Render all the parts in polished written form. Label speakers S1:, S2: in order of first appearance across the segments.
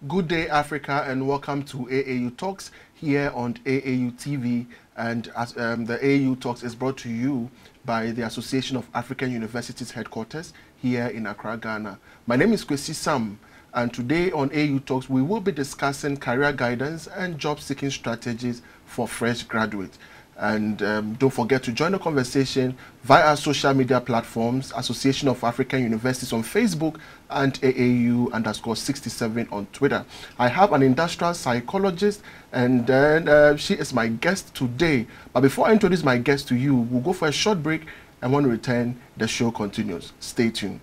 S1: Good day, Africa, and welcome to AAU Talks here on AAUTV. And as the AAU Talks is brought to you by the Association of African Universities headquarters here in Accra, Ghana. My name is Kwesi, and today on AAU Talks, we will be discussing career guidance and job-seeking strategies for fresh graduates. And don't forget to join the conversation via our social media platforms, Association of African Universities on Facebook and AAU_67 on Twitter. I have an industrial psychologist, and then she is my guest today. But before I introduce my guest to you, we'll go for a short break, and when we return, the show continues. Stay tuned.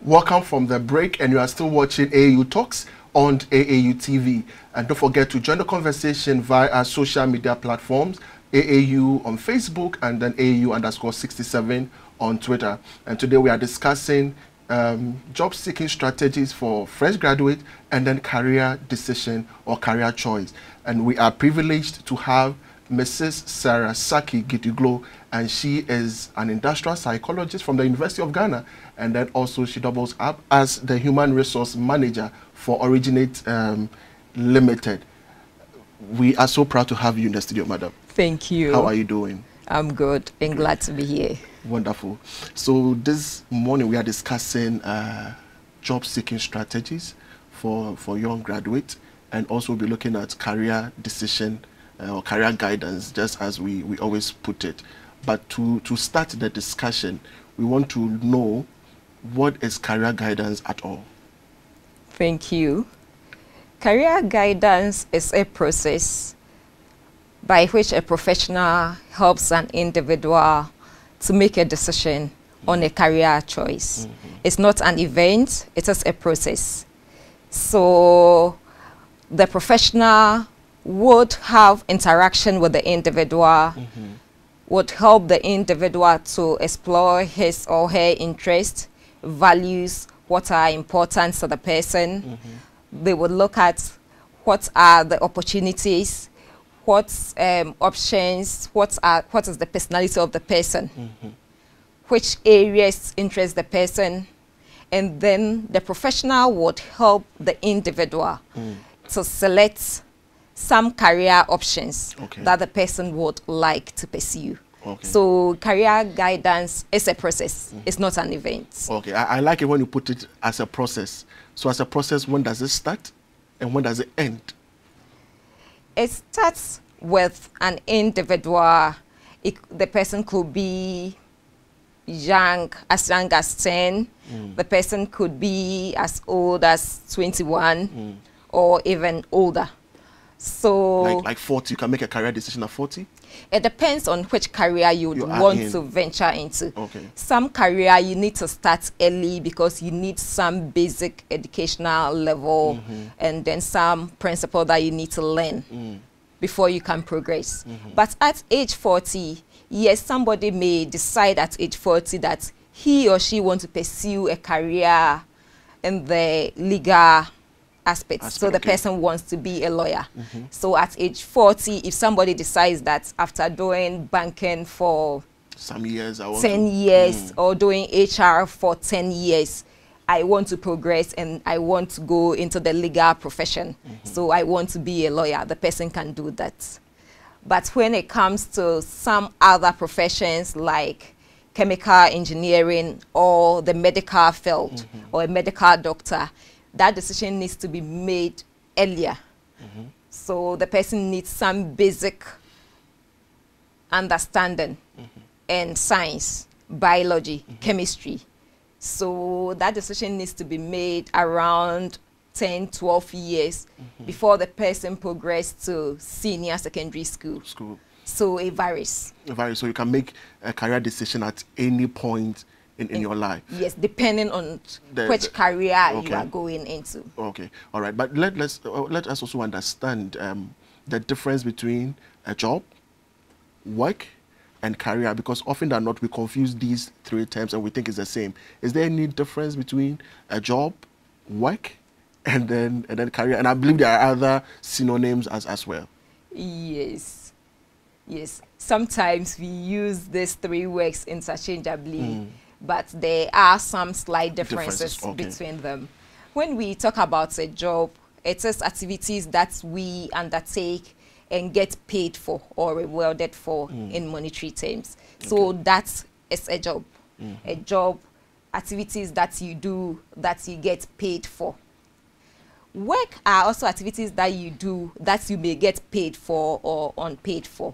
S1: Welcome from the break, and you are still watching AAU Talks on AAUTV. And don't forget to join the conversation via our social media platforms, AAU on Facebook and then AAU_67 on Twitter. And today we are discussing job-seeking strategies for fresh graduates and then career decision or career choice. And we are privileged to have Mrs. Sarah Sackey Gidiglo, and she is an industrial psychologist from the University of Ghana, and then also she doubles up as the human resource manager for Originate Limited. We are so proud to have you in the studio, madam.
S2: Thank you.
S1: How are you doing?
S2: I'm good and glad to be here.
S1: Wonderful. So this morning we are discussing job-seeking strategies for young graduates, and also we'll be looking at career decision or career guidance, just as we always put it. But to start the discussion, we want to know, what is career guidance at all?
S2: Thank you. Career guidance is a process by which a professional helps an individual to make a decision on a career choice. It's not an event, it is a process. So the professional would have interaction with the individual, would help the individual to explore his or her interests, values, what are important to the person. They would look at what are the opportunities, what options, what is the personality of the person, which areas interest the person, and then the professional would help the individual to select some career options that the person would like to pursue. So career guidance is a process. It's not an event.
S1: Okay, I like it when you put it as a process. So as a process, when does it start and when does it end?
S2: It starts with an individual. The person could be young as 10. The person could be as old as 21 or even older. So
S1: like 40, you can make a career decision at 40?
S2: It depends on which career you want to venture into.
S1: Okay.
S2: Some career you need to start early because you need some basic educational level and then some principle that you need to learn before you can progress. But at age 40, yes, somebody may decide at age 40 that he or she wants to pursue a career in the legal aspect. So the person wants to be a lawyer. So at age 40, if somebody decides that after doing banking for
S1: some years,
S2: 10 years or doing HR for 10 years, I want to progress and I want to go into the legal profession. So I want to be a lawyer. The person can do that. But when it comes to some other professions like chemical engineering or the medical field or a medical doctor, that decision needs to be made earlier. So the person needs some basic understanding and science, biology, chemistry. So that decision needs to be made around 10, 12 years before the person progresses to senior secondary school. So it varies.
S1: It varies. So you can make a career decision at any point in your life.
S2: Yes, depending on which career you are going into.
S1: Okay, all right. But let us also understand the difference between a job, work, and career, because often than not we confuse these three terms and we think it's the same. Is there any difference between a job, work, and then career? And I believe there are other synonyms as well.
S2: Yes. Sometimes we use these three words interchangeably, but there are some slight differences between them. When we talk about a job, it is activities that we undertake and get paid for or rewarded for in monetary terms. So that is a job. A job, activities that you do that you get paid for. Work are also activities that you do that you may get paid for or unpaid for.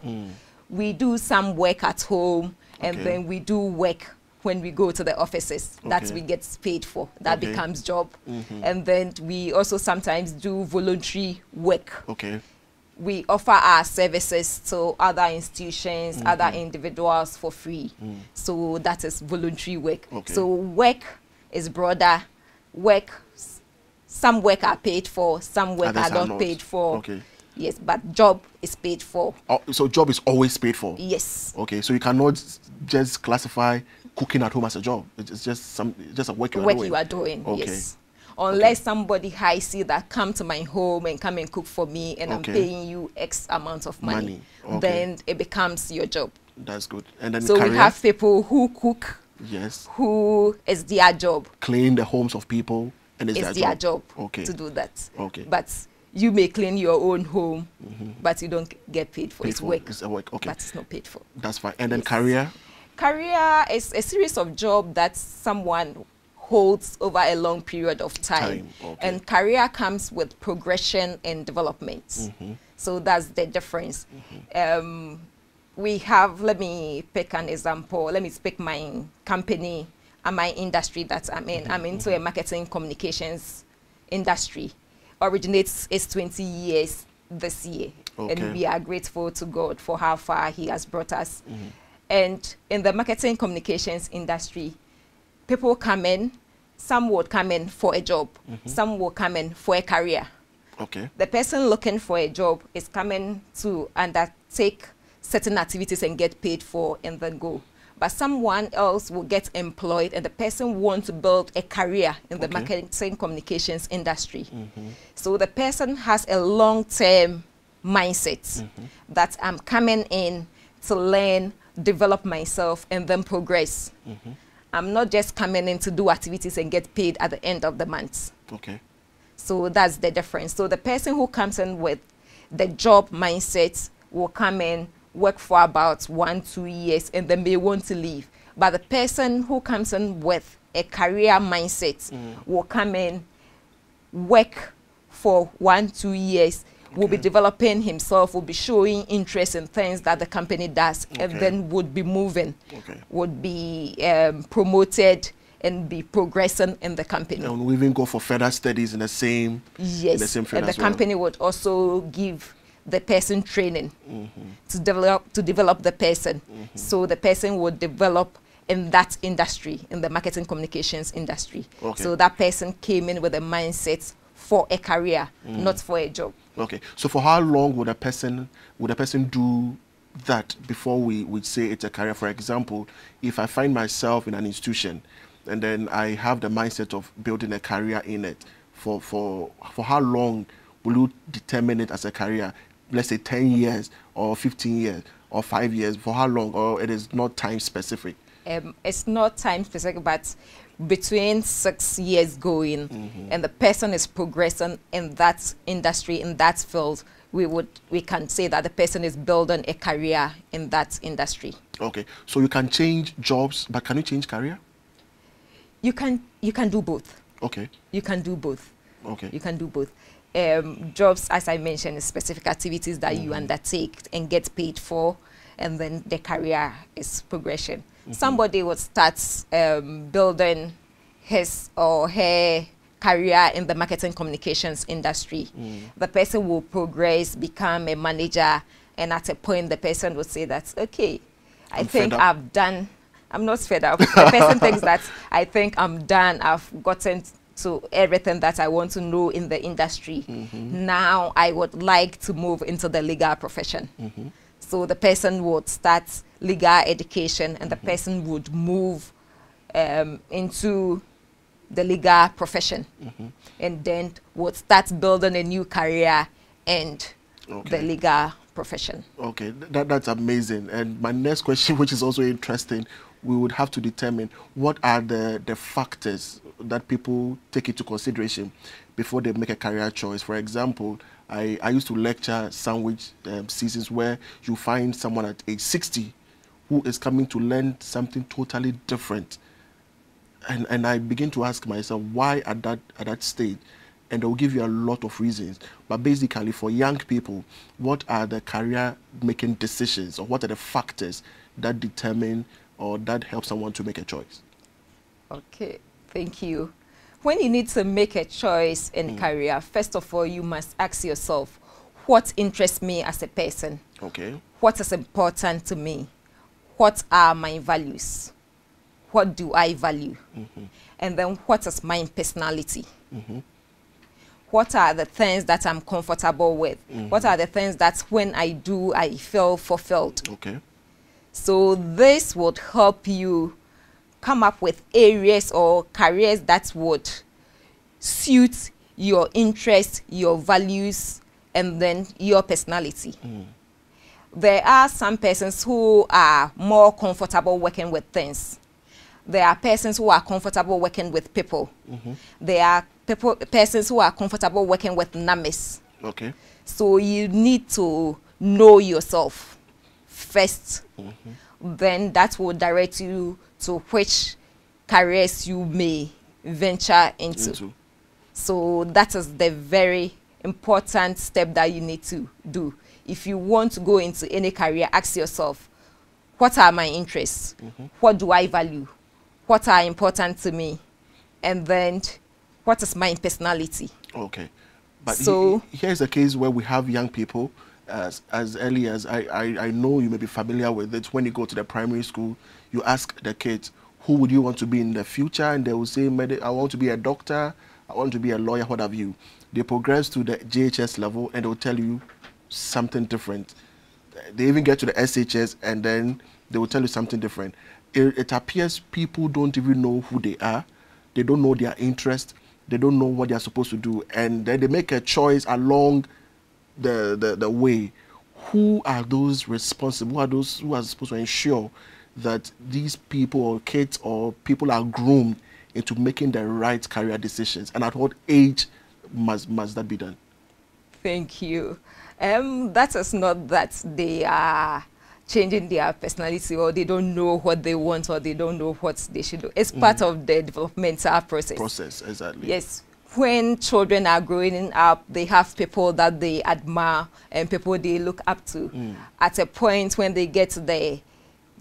S2: We do some work at home, and then we do work when we go to the offices that we get paid for. That becomes job. And then we also sometimes do voluntary work. We offer our services to other institutions, other individuals for free. So that is voluntary work. So work is broader. Some work are paid for, some work are not paid for. Yes, but job is paid for.
S1: So job is always paid for?
S2: Yes.
S1: Okay, so you cannot just classify cooking at home as a job. It's just a work you are doing.
S2: Work you are doing, yes. Unless somebody hires you that come to my home and come and cook for me, and I'm paying you X amount of money. Then it becomes your job.
S1: That's good. And then
S2: so career? We have people who cook.
S1: Yes.
S2: Who is their job.
S1: Clean the homes of people, and it's
S2: their job to do that. But you may clean your own home, but you don't get paid for it. It's work.
S1: It's a work.
S2: But it's not paid for.
S1: That's fine. And then career?
S2: Career is a series of jobs that someone holds over a long period of time. And career comes with progression and development. So that's the difference. We have, let me pick an example. Let me pick my company and my industry that I'm in. I'm into a marketing communications industry. Originates is 20 years this year. And we are grateful to God for how far he has brought us. And in the marketing communications industry, people come in, some would come in for a job, some will come in for a career. The person looking for a job is coming to undertake certain activities and get paid for and then go. But someone else will get employed and the person wants to build a career in the marketing communications industry. So the person has a long-term mindset that I'm coming in to learn, develop myself, and then progress. I'm not just coming in to do activities and get paid at the end of the month. So that's the difference. So the person who comes in with the job mindset will come in, work for about 1-2 years, and then they want to leave. But the person who comes in with a career mindset will come in, work for 1-2 years, will be developing himself, will be showing interest in things that the company does, and then would be moving, would be promoted and be progressing in the company.
S1: And we even go for further studies in the same
S2: field. And the company would also give the person training to develop the person. So the person would develop in that industry, in the marketing communications industry. So that person came in with a mindset for a career, not for a job.
S1: So for how long would a person do that before we would say it's a career? For example, if I find myself in an institution and then I have the mindset of building a career in it, for how long will you determine it as a career? Let's say 10 years or 15 years or 5 years. For how long? Or it is not time specific?
S2: It's not time specific, but between 6 years going, and the person is progressing in that industry, in that field, we can say that the person is building a career in that industry.
S1: So you can change jobs, but can you change career?
S2: You can do both. You can do both. You can do both. Jobs, as I mentioned, is specific activities that you undertake and get paid for. and then the career is progression. Somebody would start building his or her career in the marketing communications industry. The person will progress, become a manager, and at a point the person would say that, okay, I think I've done, I'm not fed up. The person thinks that I think I'm done, I've gotten to everything that I want to know in the industry. Now I would like to move into the legal profession. So the person would start legal education, and the person would move into the legal profession, and then would start building a new career and the legal profession.
S1: Okay, that's amazing. And my next question, which is also interesting, we would have to determine what are the factors that people take into consideration before they make a career choice. For example, I used to lecture sandwich seasons where you find someone at age 60 who is coming to learn something totally different. And I begin to ask myself, why at that stage? And they'll give you a lot of reasons. But basically, for young people, what are the career-making decisions, or what are the factors that determine or that help someone to make a choice?
S2: Okay, thank you. When you need to make a choice in career, first of all, you must ask yourself, what interests me as a person?
S1: Okay.
S2: What is important to me? What are my values? What do I value? And then what is my personality? What are the things that I'm comfortable with? What are the things that when I do, I feel fulfilled?
S1: Okay.
S2: So this would help you come up with areas or careers that would suit your interests, your values, and then your personality. There are some persons who are more comfortable working with things. There are persons who are comfortable working with people. There are persons who are comfortable working with numbers.
S1: Okay.
S2: So you need to know yourself first. Then that will direct you to which careers you may venture into. So that is the very important step that you need to do. If you want to go into any career, ask yourself, what are my interests? What do I value? What are important to me? And then what is my personality?
S1: Okay. But so here's a case where we have young people, as early as I know you may be familiar with it. When you go to the primary school, you ask the kids, who would you want to be in the future? And they will say, I want to be a doctor, I want to be a lawyer, what have you. They progress to the JHS level and they'll tell you something different. They even get to the SHS and then they will tell you something different. It appears people don't even know who they are. They don't know their interest. They don't know what they're supposed to do. And then they make a choice along the way. Who are those responsible? Who are those who are supposed to ensure that these people or kids or people are groomed into making the right career decisions? And at what age must that be done?
S2: Thank you. That is not that they are changing their personality or they don't know what they want or they don't know what they should do. It's part of the developmental process.
S1: Exactly.
S2: Yes. When children are growing up, they have people that they admire and people they look up to. At a point when they get to the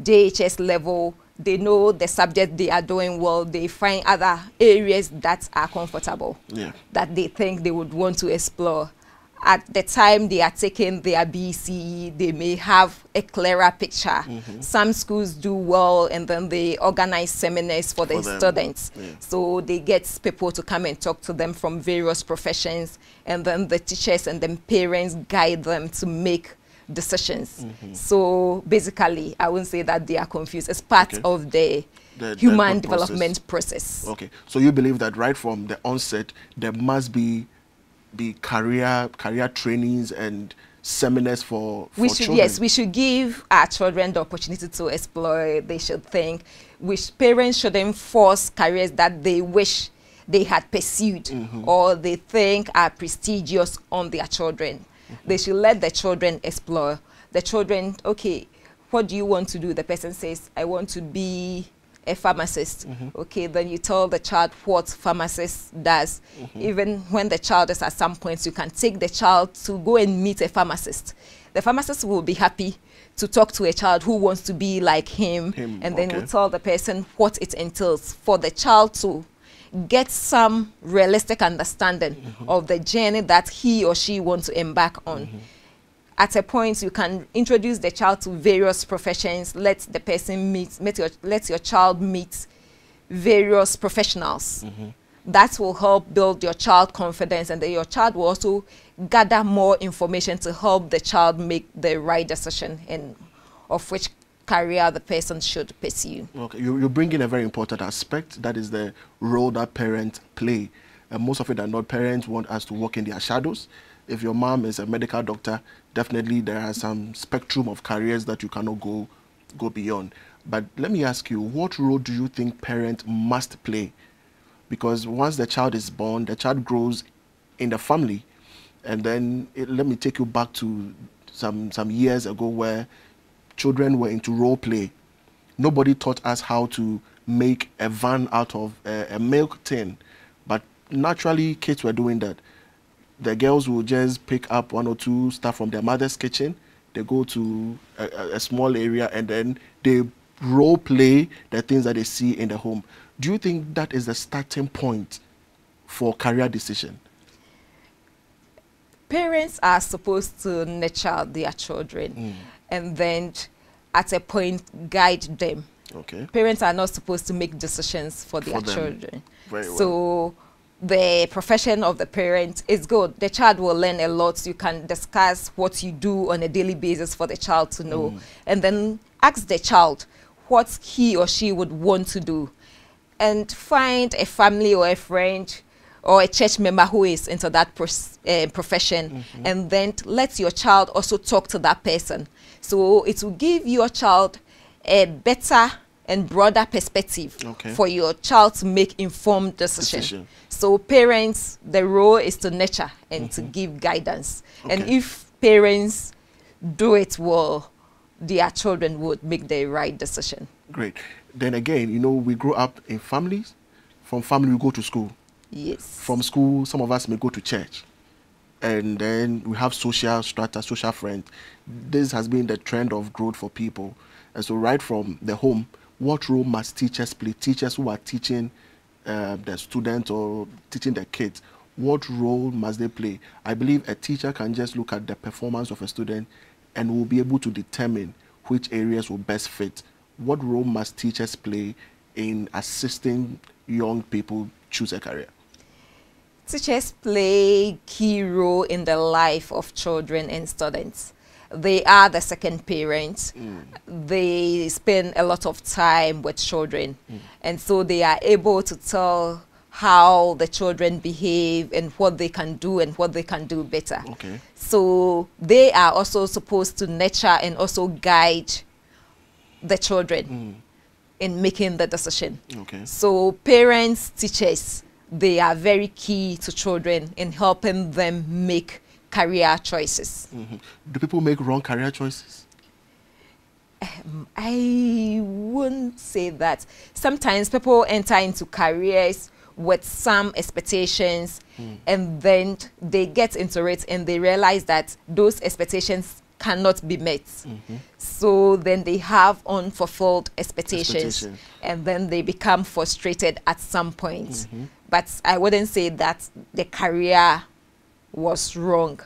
S2: JHS level, they know the subject they are doing well, they find other areas that are comfortable, that they think they would want to explore. At the time they are taking their BCE, they may have a clearer picture. Some schools do well and then they organize seminars for the students. So they get people to come and talk to them from various professions, and then the teachers and then parents guide them to make decisions. So basically, I wouldn't say that they are confused. It's part of the human development process.
S1: Okay, so you believe that right from the onset, there must be career trainings and seminars for children?
S2: Yes, we should give our children the opportunity to explore. They should think. Parents shouldn't force careers that they wish they had pursued or they think are prestigious on their children. They should let the children explore. The children, okay, what do you want to do? The person says, I want to be a pharmacist. Okay, then you tell the child what pharmacist does. Even when the child is at some point, you can take the child to go and meet a pharmacist. the pharmacist will be happy to talk to a child who wants to be like him, and then will tell the person what it entails for the child to get some realistic understanding of the journey that he or she wants to embark on. At a point, you can introduce the child to various professions, let the person let your child meet various professionals. That will help build your child confidence, and then your child will also gather more information to help the child make the right decision in of which career the person should pursue.
S1: Okay, you bring in a very important aspect, that is the role that parents play. And most of it are not, parents want us to walk in their shadows. If your mom is a medical doctor, definitely there are some spectrum of careers that you cannot go beyond. But let me ask you, what role do you think parents must play? Because once the child is born, the child grows in the family. And then let me take you back to some years ago where children were into role play. Nobody taught us how to make a van out of a milk tin. But naturally, kids were doing that. The girls will just pick up one or two stuff from their mother's kitchen. They go to a small area and then they role play the things that they see in the home. Do you think that is the starting point for career decision?
S2: Parents are supposed to nurture their children and then at a point guide them.
S1: Okay.
S2: Parents are not supposed to make decisions for their children.
S1: Very well.
S2: So the profession of the parent is good. The child will learn a lot. You can discuss what you do on a daily basis for the child to know. And then ask the child what he or she would want to do. And find a family or a friend or a church member who is into that profession. And then let your child also talk to that person. So it will give your child a better and broader perspective for your child to make informed decision. So parents, the role is to nurture and to give guidance. And if parents do it well, their children would make the right decision.
S1: Great. Then again, you know, we grow up in families. From family, we go to school.
S2: Yes.
S1: From school, some of us may go to church. And then we have social strata, social friends. This has been the trend of growth for people. And so right from the home, what role must teachers play? Teachers who are teaching the students or teaching the kids, what role must they play? I believe a teacher can just look at the performance of a student and will be able to determine which areas will best fit. What role must teachers play in assisting young people choose a career?
S2: Teachers play a key role in the life of children and students. They are the second parents. They spend a lot of time with children. And so they are able to tell how the children behave and what they can do and what they can do better. So they are also supposed to nurture and also guide the children in making the decision. So parents, teachers, they are very key to children in helping them make career choices.
S1: Do people make wrong career choices?
S2: I wouldn't say that. Sometimes people enter into careers with some expectations and then they get into it and they realize that those expectations cannot be met. So then they have unfulfilled expectations and then they become frustrated at some point. But I wouldn't say that the career was wrong.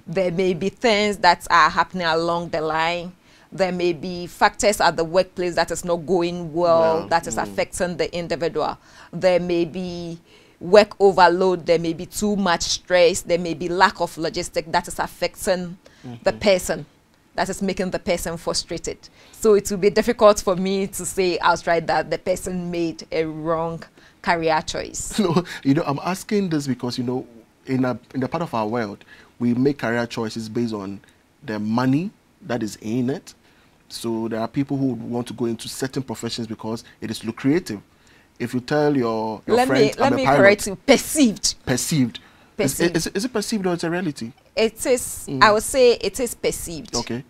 S2: There may be things that are happening along the line. There may be factors at the workplace that is not going well, that is affecting the individual. There may be work overload. There may be too much stress. There may be lack of logistics that is affecting the person, that is making the person frustrated. So it will be difficult for me to say outright that the person made a wrong career choice.
S1: No, you know, I'm asking this because, you know, in the part of our world, we make career choices based on the money that is in it. So there are people who want to go into certain professions because it is lucrative. If you tell your friends,
S2: let me correct you, perceived.
S1: Perceived. Is it perceived or it's a reality?
S2: It is, I would say it is perceived.
S1: Okay.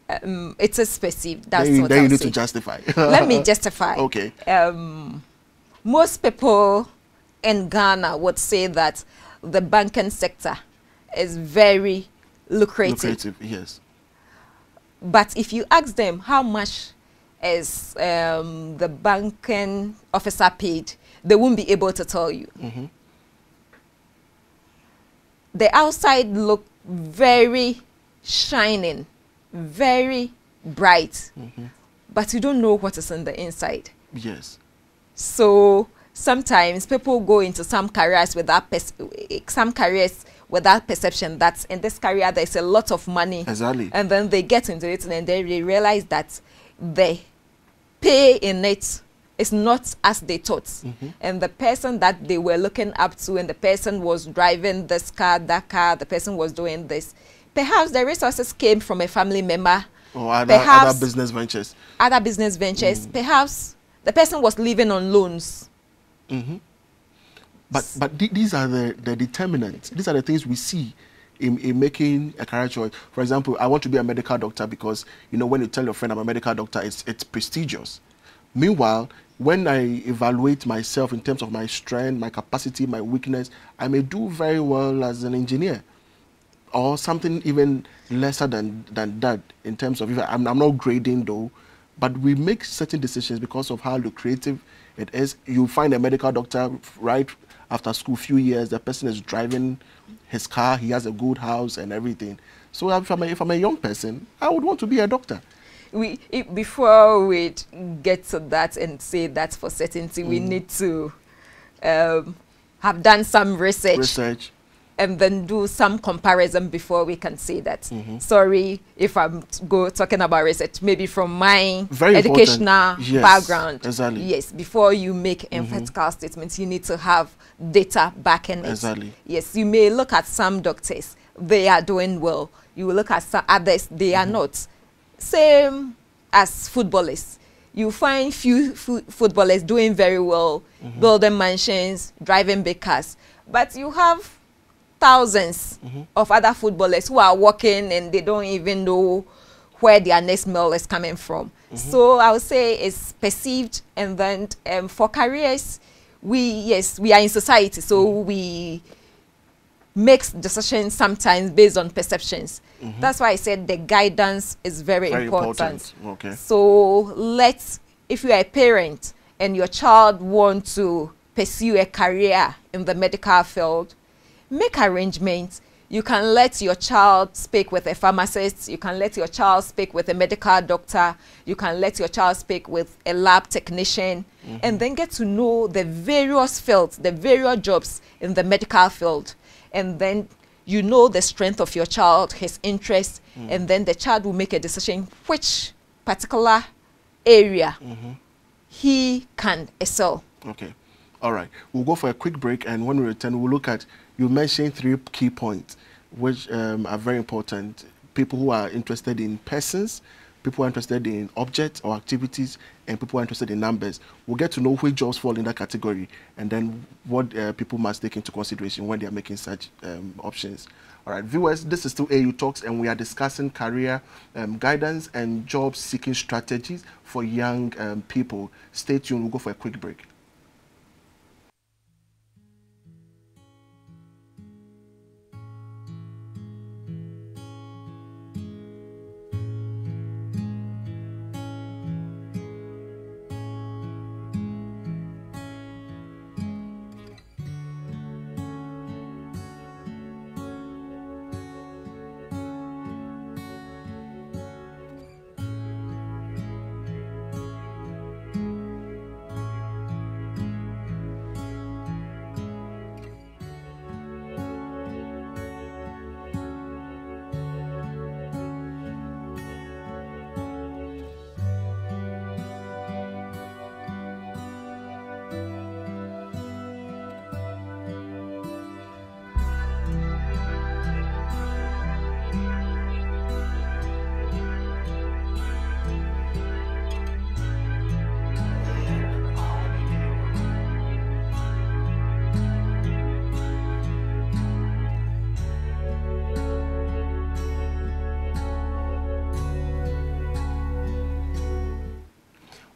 S2: It is perceived. That's what
S1: then
S2: I
S1: you need
S2: say.
S1: to justify.
S2: Let me justify.
S1: Okay.
S2: Most people in Ghana would say that the banking sector is very lucrative.
S1: Yes.
S2: But if you ask them how much is the banking officer paid, they won't be able to tell you. The outside look very shining, very bright, but you don't know what is in the inside.
S1: Yes.
S2: So sometimes people go into some careers with that perception that in this career there's a lot of money.
S1: Exactly.
S2: And then they get into it and then they realize that the pay in it is not as they thought. And the person that they were looking up to, and the person was driving this car, that car, the person was doing this. Perhaps the resources came from a family member.
S1: Or other business ventures.
S2: Other business ventures. Perhaps the person was living on loans.
S1: But these are the determinants. These are the things we see in making a career choice. For example, I want to be a medical doctor because, you know, when you tell your friend I'm a medical doctor, it's prestigious. Meanwhile, when I evaluate myself in terms of my strength, my capacity, my weakness, I may do very well as an engineer or something even lesser than that in terms of, I'm not grading though, but we make certain decisions because of how lucrative it is. You find a medical doctor right after school, few years, the person is driving his car, he has a good house and everything. So if I'm a young person, I would want to be a doctor.
S2: Before we get to that and say that for certainty, we need to have done some research and then do some comparison before we can say that. Sorry if I'm talking about research, maybe from my educational background.
S1: Exactly.
S2: Yes, before you make emphatic statements, you need to have data backing it.
S1: Exactly.
S2: Yes, you may look at some doctors, they are doing well. You will look at some others, they are not. Same as footballers. You find few footballers doing very well, building mansions, driving big cars. But you have thousands of other footballers who are working and they don't even know where their next meal is coming from. So I would say it's perceived, and then for careers, we are in society, so we make decisions sometimes based on perceptions. That's why I said the guidance is very important.
S1: Okay.
S2: So if you are a parent and your child wants to pursue a career in the medical field, make arrangements. You can let your child speak with a pharmacist. You can let your child speak with a medical doctor. You can let your child speak with a lab technician, and then get to know the various fields, the various jobs in the medical field. And then you know the strength of your child, his interests, and then the child will make a decision which particular area he can excel.
S1: Okay. All right. We'll go for a quick break, and when we return, we'll look at, you mentioned 3 key points, which are very important. People who are interested in persons, people who are interested in objects or activities, and people who are interested in numbers. We'll get to know which jobs fall in that category, and then what people must take into consideration when they are making such options. All right, viewers, this is still AAU Talks, and we are discussing career guidance and job-seeking strategies for young people. Stay tuned. We'll go for a quick break.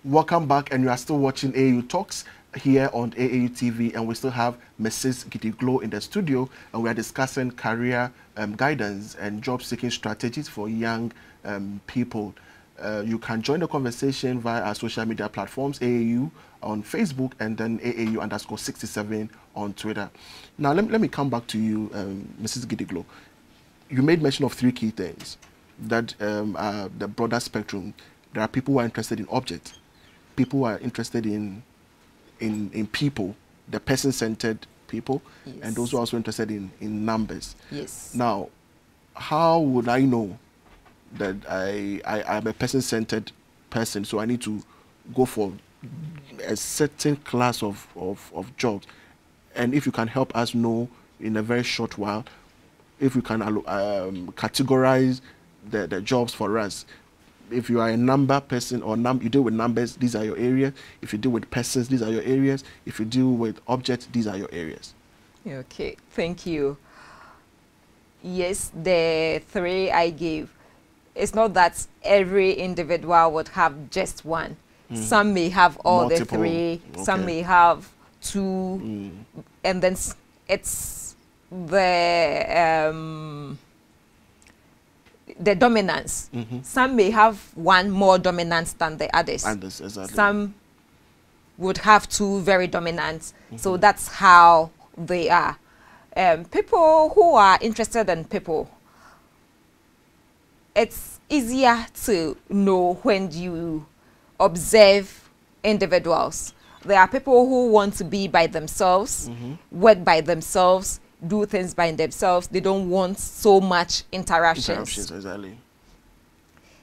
S1: Welcome back, and you are still watching AAU Talks here on AAUTV, and we still have Mrs. Gidiglo in the studio, and we are discussing career guidance and job-seeking strategies for young people. You can join the conversation via our social media platforms, AAU on Facebook and then AAU_67 on Twitter. Now, let me come back to you, Mrs. Gidiglo. You made mention of 3 key things that are the broader spectrum. There are people who are interested in objects, people who are interested in people, the person-centered people,
S2: yes.
S1: and those who are also interested in numbers.
S2: Yes.
S1: Now, how would I know that I am a person-centered person, so I need to go for a certain class of jobs? And if you can help us know in a very short while, if you can categorize the jobs for us. If you are a number person or you deal with numbers, these are your areas. If you deal with persons, these are your areas. If you deal with objects, these are your areas.
S2: Okay, thank you. Yes, the 3 I gave. It's not that every individual would have just one. Some may have all
S1: Multiple.
S2: the 3.
S1: Okay.
S2: Some may have 2. And then it's the dominance. Some may have one more dominant than the others.
S1: Exactly.
S2: Some would have 2 very dominant. So that's how they are. People who are interested in people, it's easier to know when you observe individuals. There are people who want to be by themselves, work by themselves, do things by themselves. They don't want so much interactions.
S1: Exactly.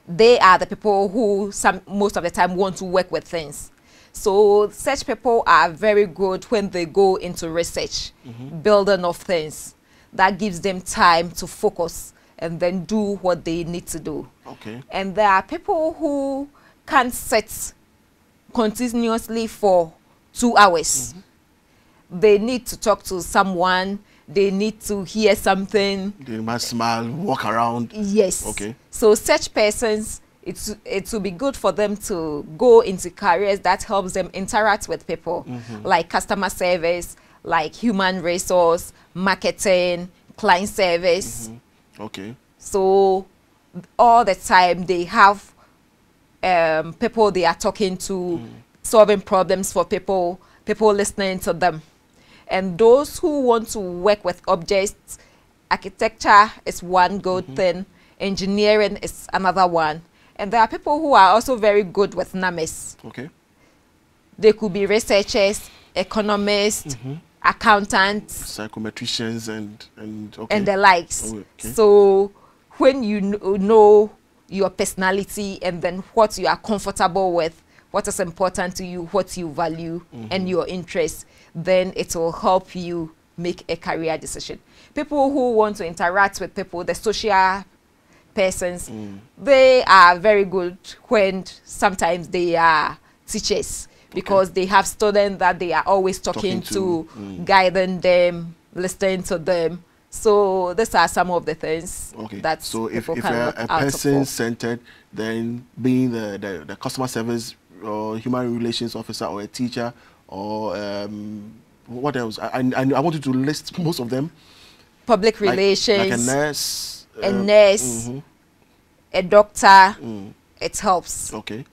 S2: They are the people who most of the time want to work with things. So such people are very good when they go into research, building of things. That gives them time to focus and then do what they need to do.
S1: Okay.
S2: And there are people who can sit continuously for 2 hours. They need to talk to someone. They need to hear something.
S1: They must smile, walk around.
S2: Yes.
S1: Okay.
S2: So such persons, it will be good for them to go into careers that helps them interact with people, like customer service, like human resource, marketing, client service.
S1: Okay.
S2: So all the time they have people they are talking to, solving problems for people, people listening to them. And those who want to work with objects, architecture is one good thing, engineering is another one. And there are people who are also very good with numbers.
S1: Okay.
S2: They could be researchers, economists, accountants,
S1: psychometricians and
S2: the likes.
S1: Okay.
S2: So when you know your personality and then what you are comfortable with, what is important to you, what you value, and your interests, then it will help you make a career decision. People who want to interact with people, the social persons, they are very good when sometimes they are teachers, because they have students that they are always talking to, guiding them, listening to them. So these are some of the things that
S1: so if
S2: people
S1: you're
S2: can look
S1: a
S2: out
S1: person-centered, then being the customer service or human relations officer or a teacher or what else? I want you to list most of them.
S2: Public relations,
S1: like a nurse,
S2: a doctor. It helps.
S1: Okay.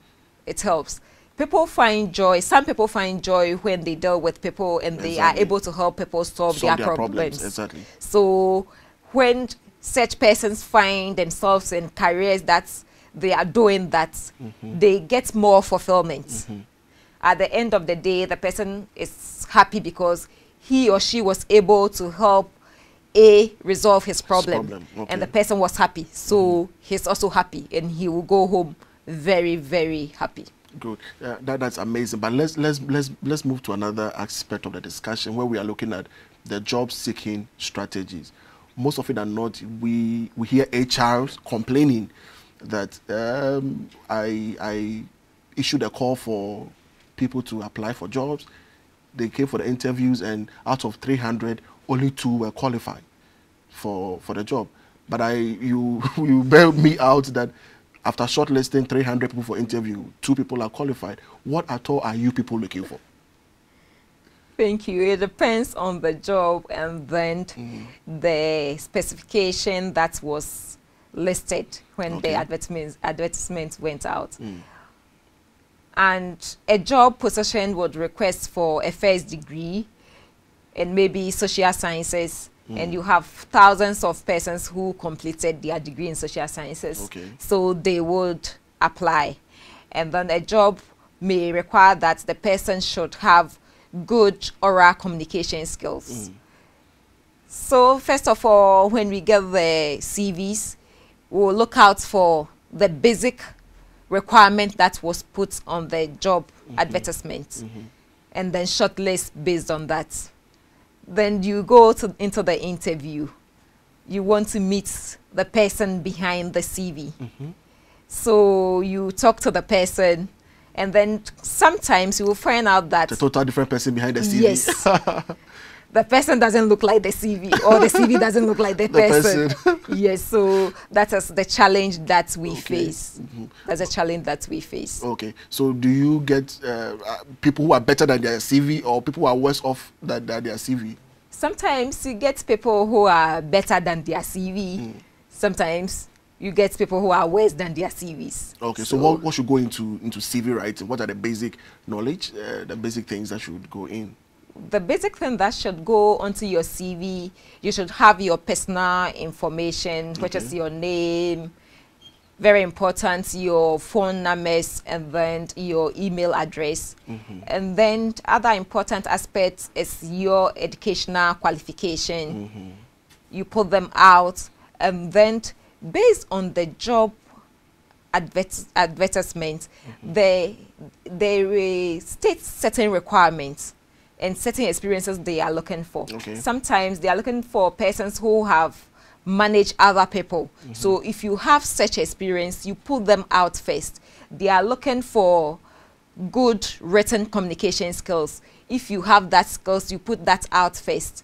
S2: It helps. People find joy. Some people find joy when they deal with people and they are able to help people solve their problems.
S1: Exactly.
S2: So when such persons find themselves in careers that they are doing that, they get more fulfillment. At the end of the day, the person is happy because he or she was able to help resolve his problem. And the person was happy. So he's also happy and he will go home very, very happy.
S1: Good. That's amazing. But let's move to another aspect of the discussion where we are looking at the job seeking strategies. Most of it are not. We hear HRs complaining that I issued a call for people to apply for jobs. They came for the interviews, and out of 300, only 2 were qualified for the job. But you bailed me out that after shortlisting 300 people for interview, 2 people are qualified. What at all are you people looking for?
S2: Thank you. It depends on the job and then the specification that was listed when
S1: Okay.
S2: the advertisement went out. And a job position would request for a first degree in maybe social sciences, and you have thousands of persons who completed their degree in social sciences.
S1: Okay.
S2: So they would apply. And then a job may require that the person should have good oral communication skills. So first of all, when we get the CVs, we'll look out for the basic requirement that was put on the job advertisement, and then shortlist based on that. Then you go into the interview. You want to meet the person behind the CV. So you talk to the person, and then sometimes you will find out that
S1: The total different person behind the CV.
S2: yes, the person doesn't look like the CV, or the CV doesn't look like the person. Yes, so that is the challenge that we face. That's a challenge that we face.
S1: Okay, so do you get people who are better than their CV, or people who are worse off than their CV?
S2: Sometimes you get people who are better than their CV. Sometimes you get people who are worse than their CVs.
S1: Okay, so what should go into CV writing? What are the basic knowledge, the basic things that should go in?
S2: The basic thing that should go onto your CV, you should have your personal information, which is your name, very important, your phone numbers, and then your email address. And then other important aspects is your educational qualification. You put them out, and then based on the job advertisement, they state certain requirements and certain experiences they are looking for. Sometimes they are looking for persons who have managed other people. So if you have such experience, you put them out first. They are looking for good written communication skills. If you have that skills, you put that out first.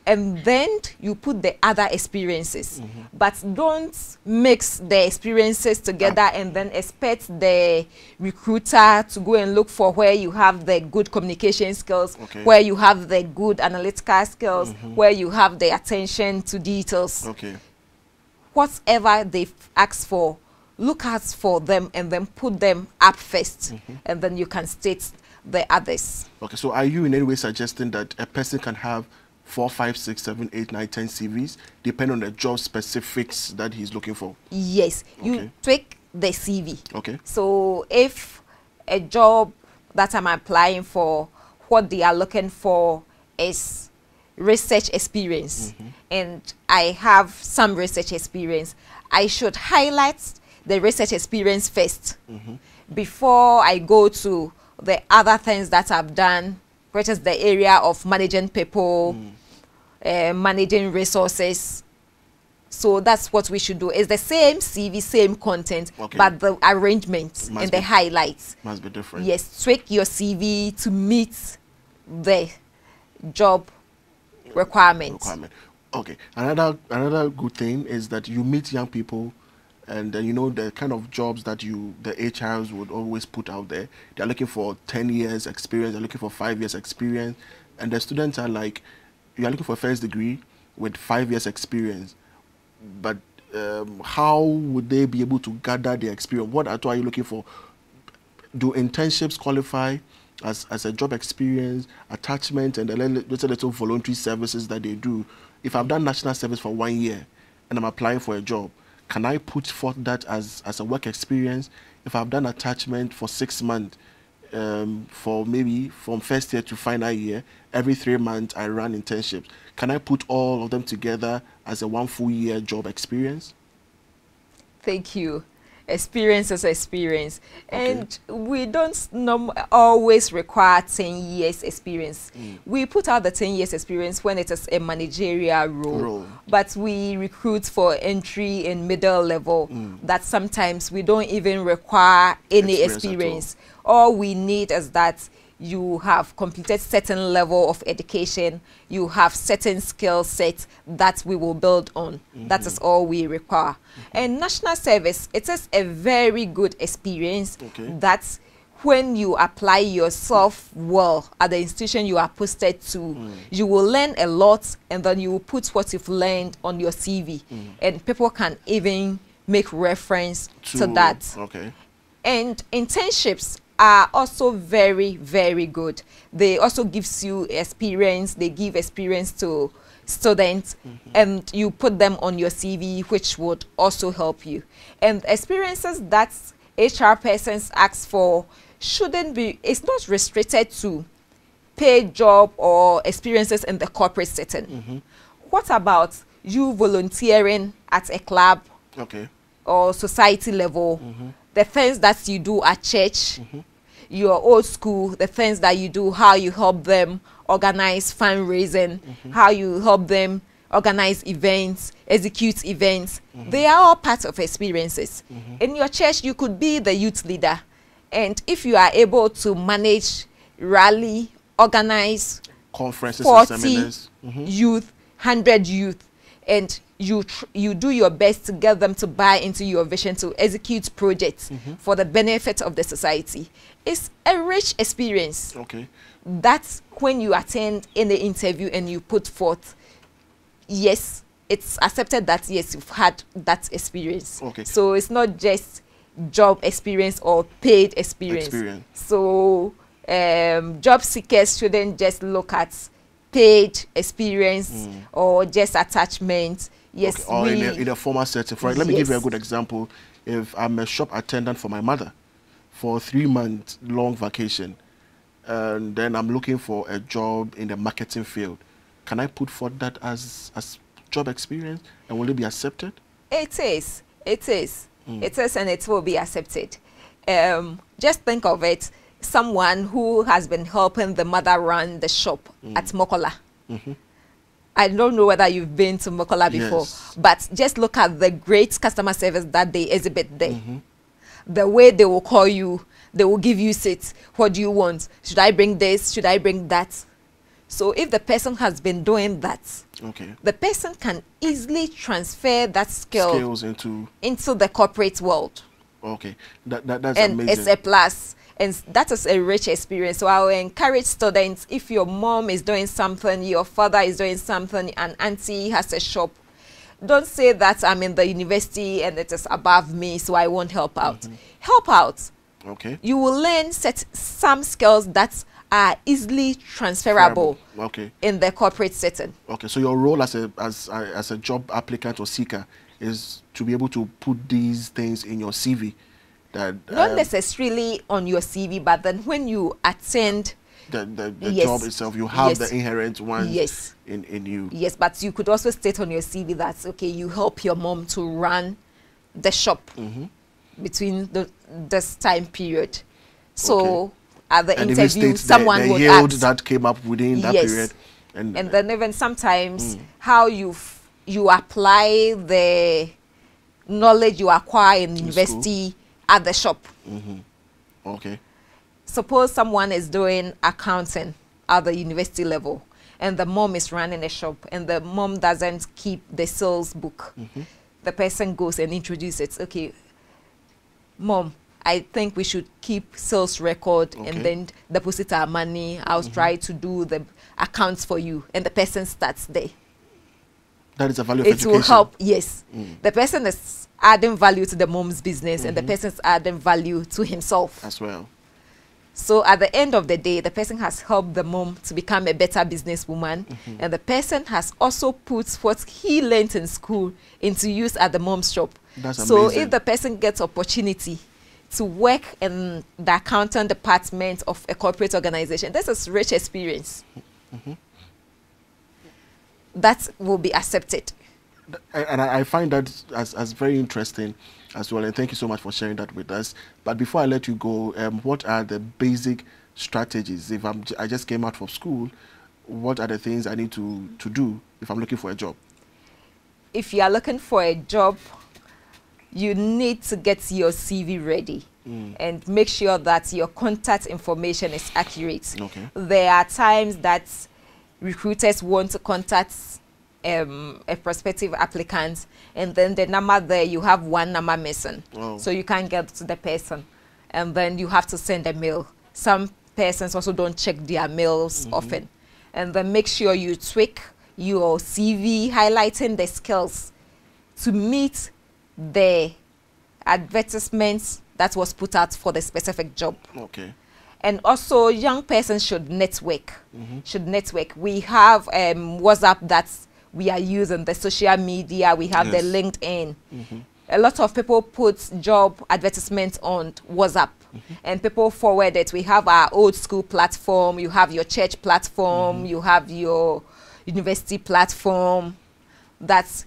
S2: And then you put the other experiences. But don't mix the experiences together and then expect the recruiter to go and look for where you have the good communication skills, where you have the good analytical skills, where you have the attention to details. Whatever they ask for, look out for them and then put them up first. And then you can state the others.
S1: Okay, so are you in any way suggesting that a person can have 4, 5, 6, 7, 8, 9, 10 CVs, depending on the job specifics that he's looking for?
S2: Yes, you tweak the CV.
S1: Okay.
S2: So if a job that I'm applying for, what they are looking for is research experience, and I have some research experience, I should highlight the research experience first before I go to the other things that I've done, which is the area of managing people, managing resources. So that's what we should do. It's the same CV, same content, but the arrangement and the highlights
S1: must be different.
S2: Yes, tweak your CV to meet the job requirements.
S1: Okay. Another good thing is that you meet young people, and you know the kind of jobs that the HRs would always put out there. They're looking for 10 years experience, they're looking for 5 years experience, and the students are like, you are looking for a first degree with 5 years experience, but how would they be able to gather the experience? What at all are you looking for? Do internships qualify as a job experience, attachment, and the little voluntary services that they do? If I've done national service for 1 year and I'm applying for a job, can I put forth that as a work experience? If I've done attachment for 6 months, for maybe from first year to final year, every 3 months I run internships, can I put all of them together as a 1 full year job experience?
S2: Thank you. Experience is experience, and we don't always require 10 years experience. We put out the 10 years experience when it is a managerial role. But we recruit for entry and middle level that sometimes we don't even require any experience. All we need is that you have completed certain level of education, you have certain skill sets that we will build on. That is all we require. And national service, it is a very good experience that when you apply yourself well at the institution you are posted to, you will learn a lot, and then you will put what you've learned on your CV, and people can even make reference to that.
S1: Okay.
S2: And internships are also very, very good. They also gives you experience. They give experience to students, and you put them on your CV, which would also help you. And experiences that HR persons ask for shouldn't be, it's not restricted to paid job or experiences in the corporate setting. What about you volunteering at a club or society level, the things that you do at church, your old school, the things that you do, how you help them organize fundraising, how you help them organize events, execute events. They are all part of experiences. In your church, you could be the youth leader. And if you are able to manage, rally, organize
S1: conferences,
S2: 40
S1: and seminars,
S2: youth, 100 youth, and you do your best to get them to buy into your vision to execute projects for the benefit of the society, it's a rich experience. That's when you attend any interview and you put forth, yes, it's accepted that yes, you've had that experience. So it's not just job experience or paid experience. So job seekers shouldn't just look at paid experience or just attachment. Yes,
S1: or in a formal setting. Let me give you a good example. If I'm a shop attendant for my mother for a 3-month long vacation, and then I'm looking for a job in the marketing field, can I put forth that as job experience, and will it be accepted? It is, and it will be accepted.
S2: Just think of it, someone who has been helping the mother run the shop at Mokola. I don't know whether you've been to Mokola before, but just look at the great customer service that they exhibit there. The way they will call you, they will give you seats. What do you want? Should I bring this? Should I bring that? So if the person has been doing that, the person can easily transfer that skills into the corporate world.
S1: That's
S2: and
S1: amazing.
S2: It's a plus. And that is a rich experience. So I will encourage students, if your mom is doing something, your father is doing something, and auntie has a shop, don't say that I'm in the university and it is above me, so I won't help out. Help out. You will learn some skills that are easily transferable in the corporate setting.
S1: So your role as a job applicant or seeker is to be able to put these things in your CV. That,
S2: not necessarily on your CV, but then when you attend
S1: the job itself, you have the inherent ones in you.
S2: Yes, but you could also state on your CV that, okay, you help your mom to run the shop between this time period. So at the interview, someone would ask
S1: that came up within that period.
S2: And then even sometimes how you apply the knowledge you acquire in university at the shop. Suppose someone is doing accounting at the university level, and the mom is running a shop, and the mom doesn't keep the sales book. The person goes and introduces it. Okay, mom, I think we should keep sales record and then deposit our money. I'll try to do the accounts for you, and the person starts there.
S1: That is a value of education.
S2: It will help, yes. The person is adding value to the mom's business, and the person is adding value to himself
S1: as well.
S2: So at the end of the day, the person has helped the mom to become a better businesswoman, and the person has also put what he learned in school into use at the mom's shop.
S1: That's
S2: so
S1: amazing.
S2: If the person gets opportunity to work in the accounting department of a corporate organization, this is rich experience. That will be accepted.
S1: And I find that as very interesting as well, and thank you so much for sharing that with us. But before I let you go, what are the basic strategies? If I just came out from school, what are the things I need to do if I'm looking for a job?
S2: If you are looking for a job, you need to get your CV ready and make sure that your contact information is accurate. There are times that recruiters want to contact a prospective applicant, and then the number there, you have one number missing. So you can't get to the person. and then you have to send a mail. Some persons also don't check their mails often. And then make sure you tweak your CV, highlighting the skills to meet the advertisements that was put out for the specific job.
S1: Okay.
S2: And also, young persons should network. We have WhatsApp that we are using, the social media. We have the LinkedIn. A lot of people put job advertisements on WhatsApp, and people forward it. We have our old school platform. You have your church platform. You have your university platform. That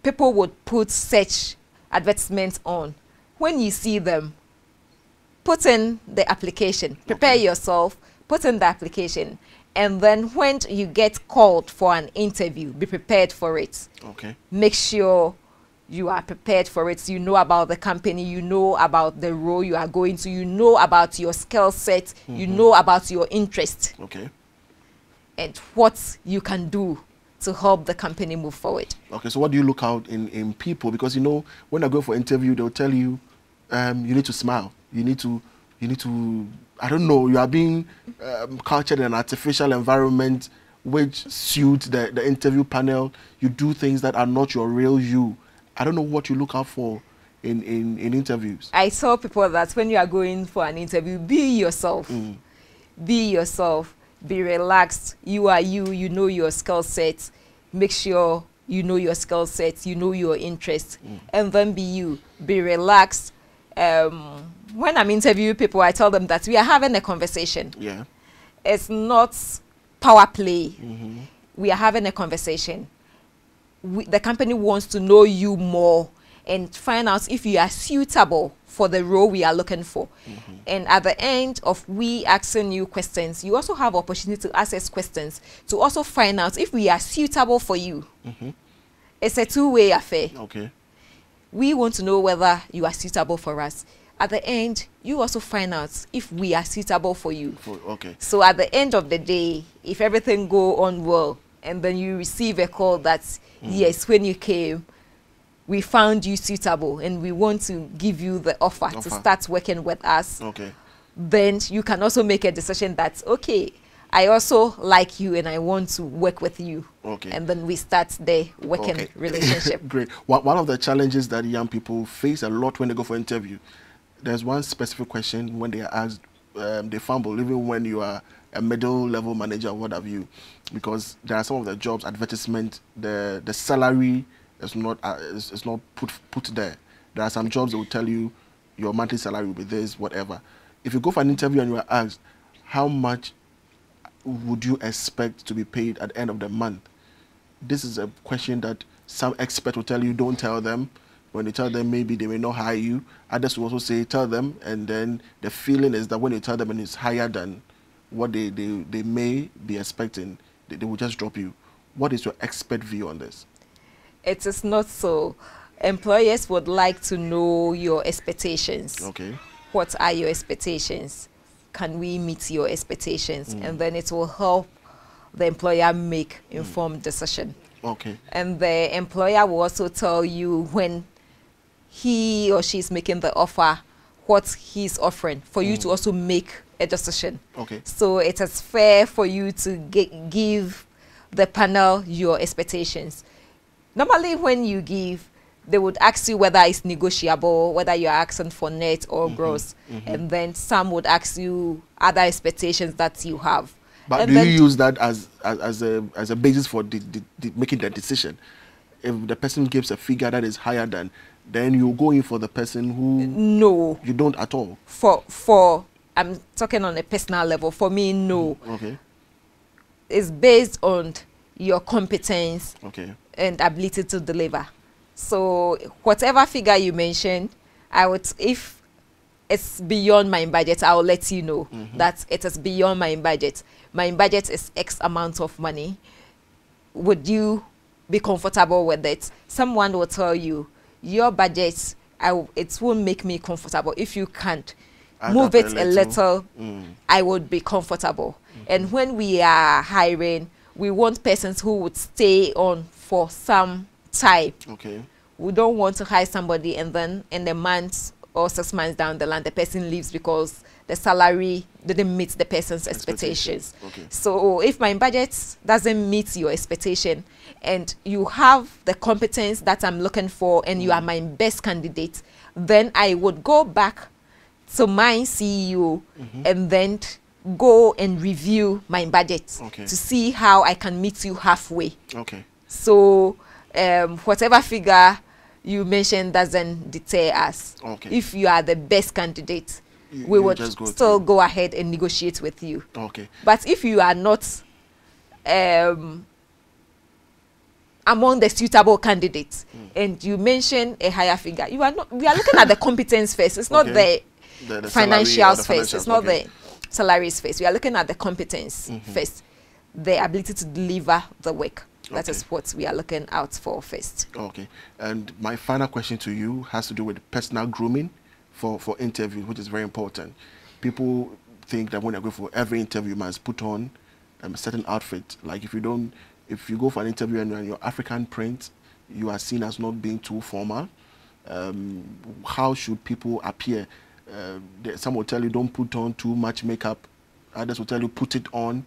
S2: people would put such advertisements on. When you see them, put in the application, prepare yourself, put in the application, and then when you get called for an interview, be prepared for it.
S1: Okay.
S2: Make sure you are prepared for it. You know about the company, you know about the role you are going to, you know about your skill set, you know about your interest.
S1: Okay.
S2: And what you can do to help the company move forward.
S1: Okay, so what do you look out in people? Because, you know, when I go for interview, they'll tell you, you need to smile. You need to, I don't know, you are being cultured in an artificial environment which suits the interview panel. You do things that are not your real you. I don't know what you look out for in interviews.
S2: I tell people that when you are going for an interview, be yourself. Be yourself. Be relaxed. You are you. You know your skill set. Make sure you know your skill set. You know your interests. And then be you. Be relaxed. When I'm interviewing people, I tell them that we are having a conversation.
S1: Yeah.
S2: It's not power play. We are having a conversation. The company wants to know you more and find out if you are suitable for the role we are looking for. And at the end of we asking you questions, you also have opportunity to ask us questions to also find out if we are suitable for you. It's a two-way affair.
S1: Okay.
S2: We want to know whether you are suitable for us. At the end, you also find out if we are suitable for you.
S1: Okay.
S2: So at the end of the day, if everything go on well, and then you receive a call that, yes, when you came, we found you suitable, and we want to give you the offer to start working with us. Okay. Then you can also make a decision that, okay, I also like you and I want to work with you. Okay. And then we start the working relationship.
S1: Great. One of the challenges that young people face a lot when they go for interview, there's one specific question when they are asked, they fumble, even when you are a middle level manager or what have you, because there are some of the jobs, advertisement, the salary is not put there. There are some jobs that will tell you your monthly salary will be this, whatever. If you go for an interview and you are asked, how much would you expect to be paid at the end of the month? This is a question that some expert will tell you, don't tell them. When you tell them, maybe they may not hire you. Others will also say, tell them. And then the feeling is that when you tell them and it's higher than what they may be expecting, they will just drop you. What is your expert view on this?
S2: It is not so. Employers would like to know your expectations. Okay. What are your expectations? Can we meet your expectations? And then it will help the employer make informed decision. Okay. And the employer will also tell you when he or she is making the offer, what he's offering, for you to also make a decision. Okay. So it is fair for you to give the panel your expectations. Normally when you give, they would ask you whether it's negotiable, whether you're asking for net or gross. And then some would ask you other expectations that you have. But
S1: do you use that as a basis for making the decision? If the person gives a figure that is higher than, then you go in for the person who...
S2: No.
S1: You don't at all?
S2: For I'm talking on a personal level. For me, no. Okay. It's based on your competence and ability to deliver. So whatever figure you mention, I would, if it's beyond my budget, I will let you know that it is beyond my budget. My budget is X amount of money. Would you be comfortable with it? Someone will tell you, your budget, it won't make me comfortable. If you can't move it a little, I would be comfortable. And when we are hiring, we want persons who would stay on for some time. Okay. We don't want to hire somebody and then in a month or 6 months down the line, the person leaves because the salary didn't meet the person's expectations.
S1: Okay.
S2: So if my budget doesn't meet your expectation and you have the competence that I'm looking for and you are my best candidate, then I would go back to my CEO and then go and review my budget to see how I can meet you halfway.
S1: Okay.
S2: So whatever figure you mentioned doesn't deter us.
S1: Okay.
S2: If you are the best candidate, we would still go ahead and negotiate with you.
S1: Okay.
S2: But if you are not among the suitable candidates and you mention a higher figure, we are looking at the competence first. It's not the financials first. It's not the salaries first. We are looking at the competence first, the ability to deliver the work. That is what we are looking out for first.
S1: Okay. And my final question to you has to do with personal grooming for interview, which is very important. People think that when they go for every interview, you must put on a certain outfit. Like if you go for an interview and you're in your African print, you are seen as not being too formal. How should people appear? Some will tell you don't put on too much makeup. Others will tell you put it on.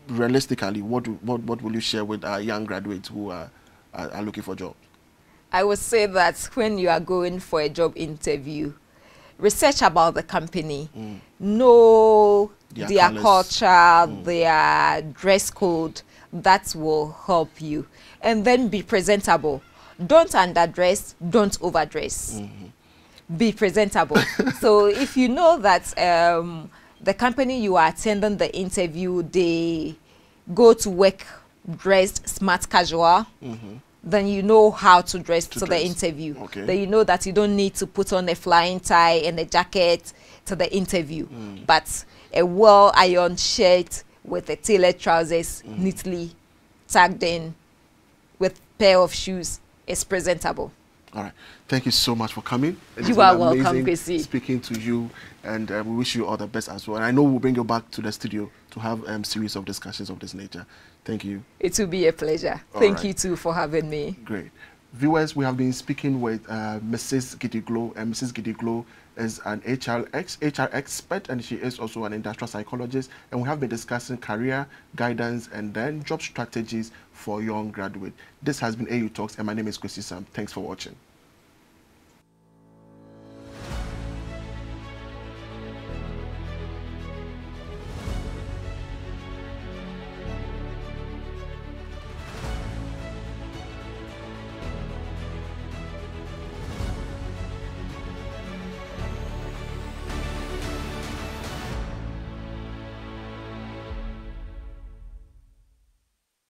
S1: Realistically, what will you share with our young graduates who are looking for jobs?
S2: I would say that when you are going for a job interview, research about the company, know their culture, their dress code. That will help you. And then be presentable. Don't underdress, don't overdress. Be presentable. So if you know that the company you are attending the interview, they go to work dressed smart casual, then you know how to dress to the interview. Then you know that you don't need to put on a flying tie and a jacket to the interview, but a well-ironed shirt with a tailored trousers neatly tucked in with pair of shoes is presentable.
S1: All right. Thank you so much for coming.
S2: You are welcome, Kwesi.
S1: Speaking to you, and we wish you all the best as well. And I know we'll bring you back to the studio to have a series of discussions of this nature. Thank you.
S2: It will be a pleasure. Thank you too for having me.
S1: Great. Viewers, we have been speaking with Mrs. Gidiglo, and Mrs. Gidiglo is an HR expert, and she is also an industrial psychologist, and we have been discussing career guidance and then job strategies for young graduates. This has been AU Talks, and my name is Kwesi Sam. Thanks for watching.